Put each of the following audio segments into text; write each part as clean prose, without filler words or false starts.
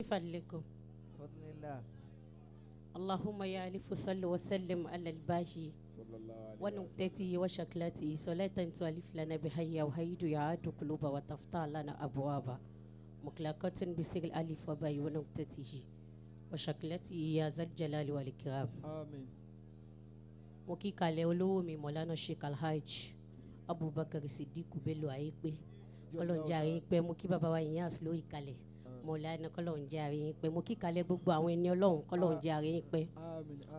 بفضلكم بفضل الله. اللهم يا ألف صل وسلم على الباشي صلى الله عليه ونكتتي وشكلتي صلاة تؤلف لنا بهيا وهيد يعاد قلوب وتفتح لنا أبوابا مكلقة بسر الألف وباي ونكتته وشكلتي يا ذا الجلال والإكرام. آمين. موكي كالي ولومي مولانا الشيخ الحاج أبو بكر الصديق بلو Ayepe kọlọ́n jàre pé mo kí bàbá wa ìyẹn àsìlò ìkàlẹ̀ Mọ̀lánà kọlọ́n jàre pé mo kí kalẹ̀ gbogbo àwọn ẹni Ọlọ́run kọlọ́n jàre pé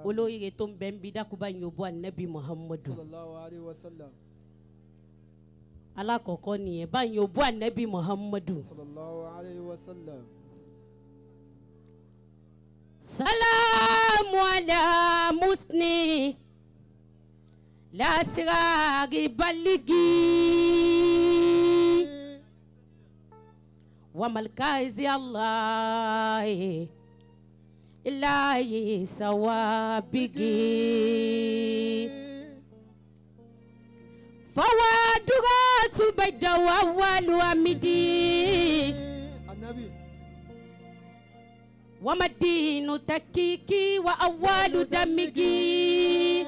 olóríire tó ń bẹ ń bí dákúbá yín òbú ànábì Muhammadu sallallahu alayhi wa sallam. alákọ̀ọ́kọ́ nìyẹn báyìí òbú ànábì Muhammadu sallallahu alayhi wa sallam. salamu ala musni lasirari baligi وملكاز الله إلهي سوابقي فوادرات بيد وأول أمدي النبي ومدين تكيكي وأول دمجي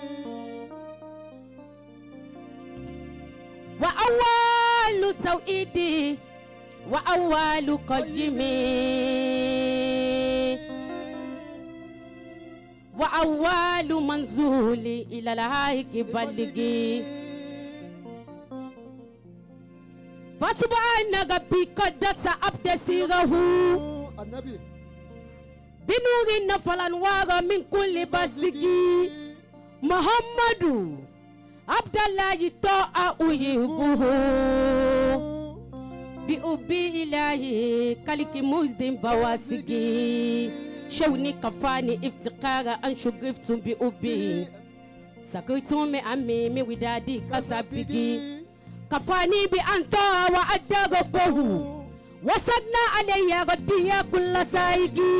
وأول توئيدي وأول قدمي وأول منزولي إلى الهيك بلغي فسبحان ربي قدس عبد سيره النبي بنور نفل أنوار من كل بزغي محمد عبد الله طاعة أيبه بأبي إلهي كالك مزدن بواسقي شوني كفاني افتقار أن شغفتم بأبي سكرتم أمي ودادي كسابقي كفاني بأنطوى وأدربه وصدنا علي غدية كل سايقي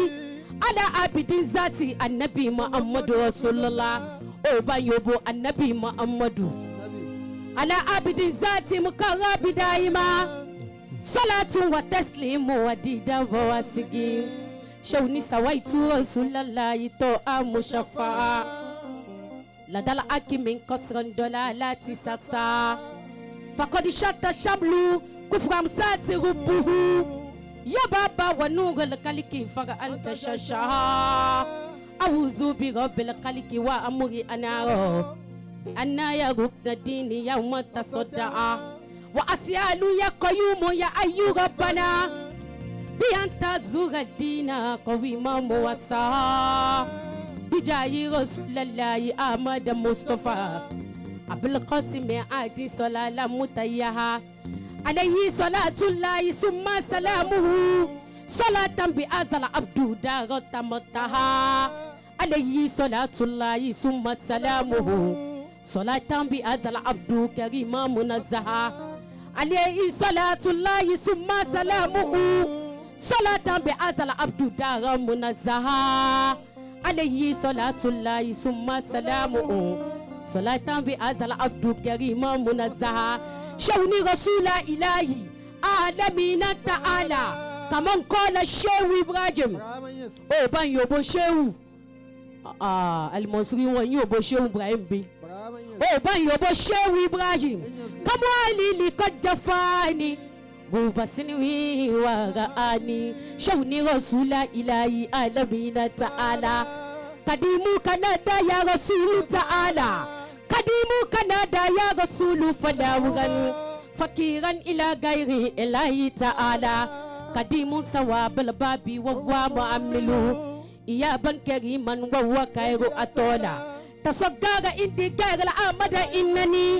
على عبد ذاتي النبي محمد رسول الله أوبا يوبو النبي محمد على عبد ذاتي مكرب دائما صلاة وتسليم وديدا وواسقي شوني سويت رسول الله توأ مشفع لدى العك من كسر دلالات ساسا فقد شت شمل كفر مسات ربه يا بابا ونور الكلك فأنت شاشا أعوذ برب الكلك وأمري أنا بأن يركن الدين يوم تصدع وأسأل يا قيوم يا أي ربنا بأن تزور الدين قويما موسعا بجاي رسول الله أحمد مصطفى أبو القاسم عادي صلاة متيها عليه صلاة الله ثم سلامه صلاة بأزل العبد دار تمتها عليه صلاة الله ثم سلامه صلاة بأزل العبد كريما منزها عليه صلاة الله ثم سلامه صلاة بأزل العبد دار منزها عليه صلاة الله ثم سلامه صلاة بأزل العبد كريما منزها شوني رسول إلهي عالمين تعالى كمان قال الشيخ إبراهيم أو بان يوبو شيخ Al-Monsury wọn yóò bó ṣéwù Ibrahim bí ó bá yóò bó ṣéwù Ibrahim kamwali likọjá fani guba siniwi waraani ṣéwù ní rasula ilahi alamina ta'ala kadimu kanada ya rasulu ta'ala kadimu kanada ya rasulu falawuran fakiran ila gairi ilahi ta'ala kadimu sawabal babi wa mu'amilu إيابا كريما وهو كير أطولا تصدق إنتي كير العمد إنني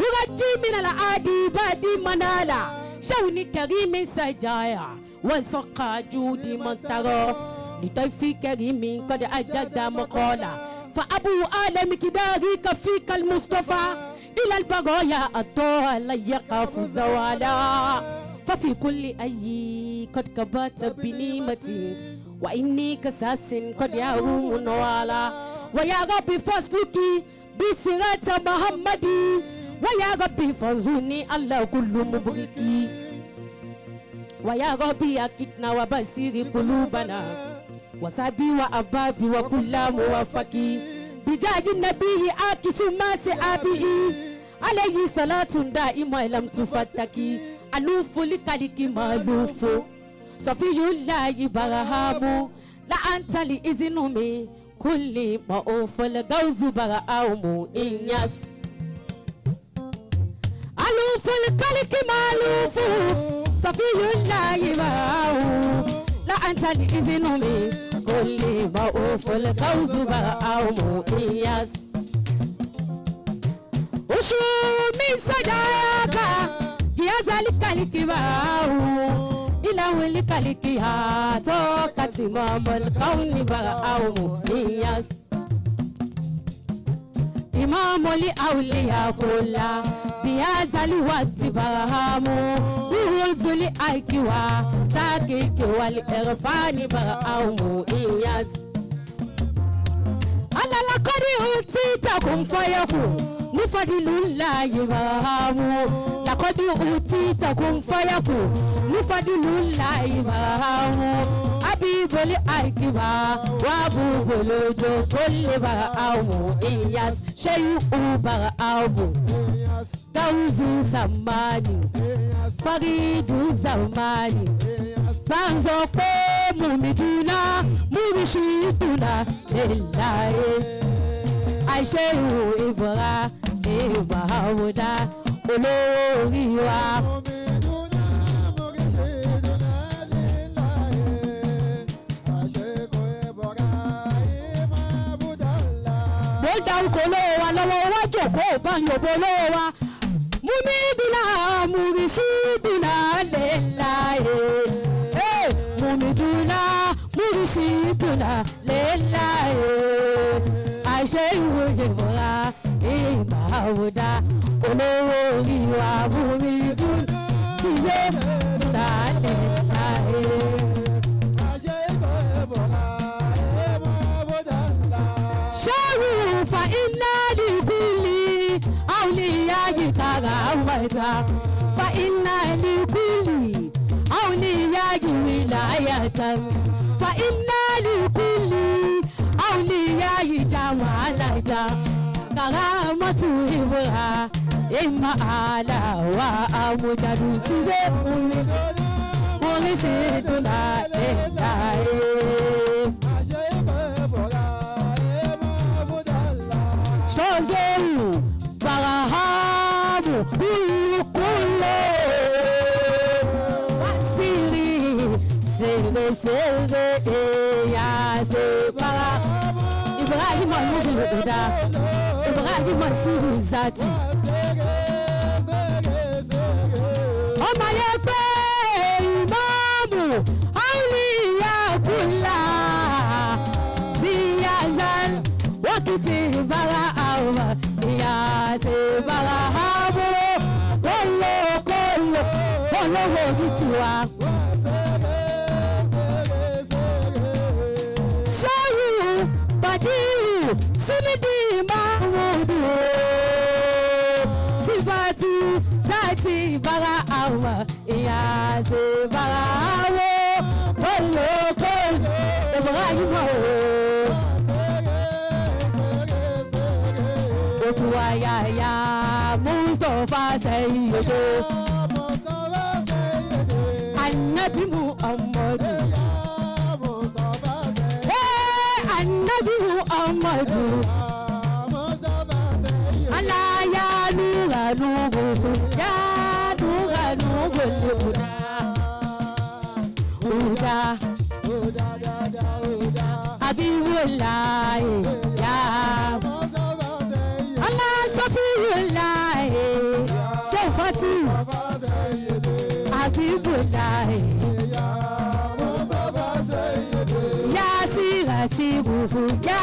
ورجي من العادي بادي منالا شوني كريم سجايا وسقى جودي من ترى لطيفي كريم قد أجد مقالا فأبو آلم كداري كفيك المصطفى إلى البغايا أطولا يقف زوالا ففي كل أي قد كبات بنيمتي وإني كساس قد يروم نوالا ويا ربي فاسلكي بسيرة محمد ويا ربي فانزوني الله كل مبركي ويا ربي أكدنا وبصير قلوبنا وسابي وأبابي وكل موافقي بجاه النبي آكس ما سأبي عليه صلاة دائما لم تفتكي ألوف لكالك مالوف صفي الله برهام لا أنت لإذنمي كل ما أوفل غوز برهام إنياس ألوف لكالك مالوف صفي الله برهام لا أنت لإذنمي كل ما أوفل غوز برهام إنياس وشو من صداك يا ذلك الكبار إلى ولك الكيها توكت مام الكون برأو مهياس إمام لأولياء كلها بهذا الوقت برهامو بوز لأيكوا تاكيك والإرفان برأو مهياس على لقد أوتيتكم فيكون نفضل الله برهامو لقد أوتيتكم فيكون نفضل الله برهامو أبيب الأكبا وأبو بلوجو كل برهامو إياس شيء برهامو غوز زماني فريد زماني سانزوكو ممدونا مرشدنا لله àìṣehu ìbọ̀ra ìbà àwòdà olórí wa. mo dárúkọ olówó wa lọ́wọ́ wá jòkó ìbáyọ̀bọ̀ olówó wa múmídùnà múrísídùnà lẹ́láyé múmídùnà múrísídùnà lẹ́láyé. àìṣehu ìbọ̀ra ìbà àwòdà olówó orí wa múmídùnà Cisse dùnà lẹ́láyé. ṣẹ́rù fa iná lìkúlì àwòlíyájì kára àwòmọ̀ta fa iná lìkúlì àwòlíyájì wìláyàtà fa iná lìkúlì àwòlíyájì jàmàlàtà karamatu ìbúra ìmọ̀ àlàwà àmújàdù Cisse múrísídùnà lẹ́láyé. Sonzeru barahamu kulukulo wasiri sere ya se para Ibrahim al-Mubil Oda Ibrahim al-Siru Zati Ọmọ yẹ pé ìmáàmù àwùyá kúlà bí yazal wakiti bara awa ya se bara habo kolo kolo kolo wogitiwa shayu badiu sinidi mahmudu sifatu zati bara awa ya se bara habo kolo kolo Ibrahim Tuwayaya Mustafa Sayyidi Annabi Muhammadu Annabi Muhammadu Allah ya nura nugu ya nura nugu Uda Abibullahi ya Allah Astaghfirullahi Shawfati Abibullahi Ya sira sirufu Ya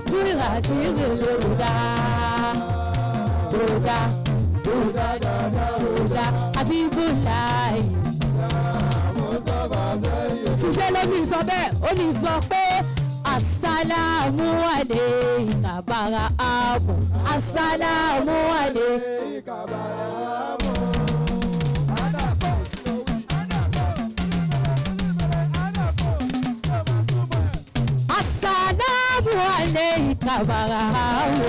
sira sirufu Uda Abibullahi Cisse ló ní sọ bẹ́ẹ̀ ó ní sọ pé Assalamu alayka barahamo Assalamu alayka barahamo barawo.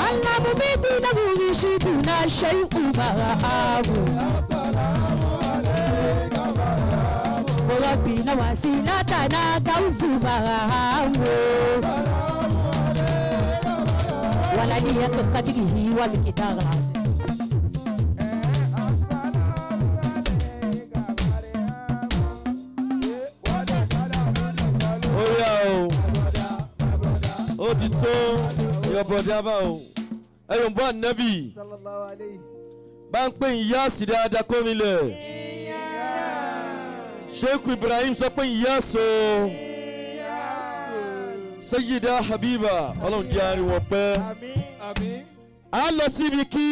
Allah mumitu na murishidu na Sheikh barawo. Rabbi na wasilata na gauzu barawo. Wala ni yakadirihi wa mikidara. Ó ti tó ìyọ̀bọ̀dé abá o ẹ̀yọ̀ ń bọ́ ànábì bá ń pè ìyá sí dáadáa kó mi lẹ̀ Sheikh Ibrahim sọ pé ìyá so Sayyida Habiba ọlọ́run di ariwo pẹ́ a lọ síbi kí.